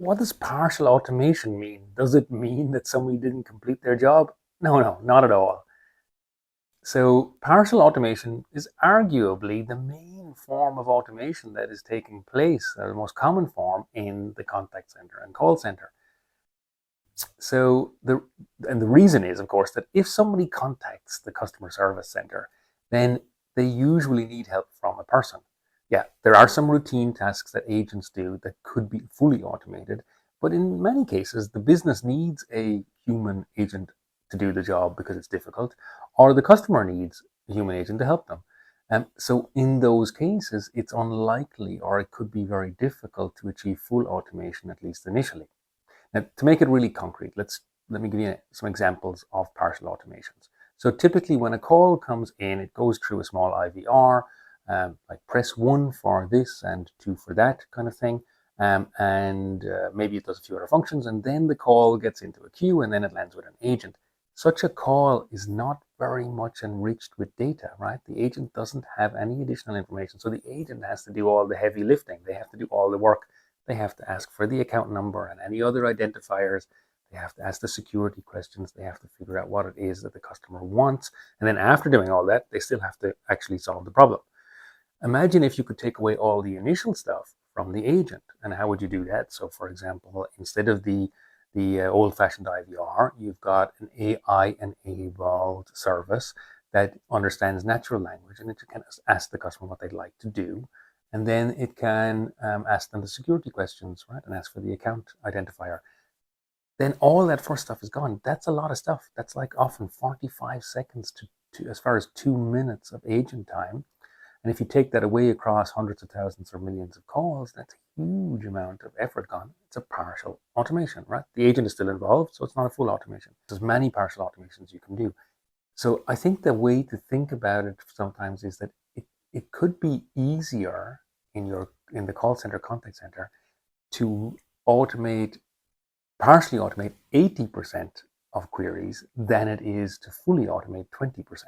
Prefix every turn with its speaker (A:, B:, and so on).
A: what does partial automation mean? Does it mean that somebody didn't complete their job? No, not at all. So partial automation is arguably the main form of automation that is taking place, the most common form in the contact center and call center. So the reason is, of course, that if somebody contacts the customer service center, then they usually need help from a person. Yeah, there are some routine tasks that agents do that could be fully automated, but in many cases, the business needs a human agent to do the job because it's difficult, or the customer needs a human agent to help them. So in those cases, it's unlikely or it could be very difficult to achieve full automation, at least initially. Now, to make it really concrete, let me give you some examples of partial automations. So typically when a call comes in, it goes through a small IVR, like press 1 for this and 2 for that kind of thing. And maybe it does a few other functions, and then the call gets into a queue, and then it lands with an agent. Such a call is not very much enriched with data, right? The agent doesn't have any additional information. So the agent has to do all the heavy lifting. They have to do all the work. They have to ask for the account number and any other identifiers. They have to ask the security questions. They have to figure out what it is that the customer wants. And then after doing all that, they still have to actually solve the problem. Imagine if you could take away all the initial stuff from the agent. And how would you do that? So for example, instead of the old-fashioned IVR, you've got an AI-enabled service that understands natural language, and it can ask the customer what they'd like to do, and then it can ask them the security questions, right, and ask for the account identifier. Then all that first stuff is gone. That's a lot of stuff. That's like often 45 seconds to as far as 2 minutes of agent time. And if you take that away across hundreds of thousands or millions of calls, that's a huge amount of effort gone. It's a partial automation, right? The agent is still involved, so it's not a full automation. There's many partial automations you can do. So I think the way to think about it sometimes is that it could be easier in the call center, contact center, to partially automate 80% of queries than it is to fully automate 20%.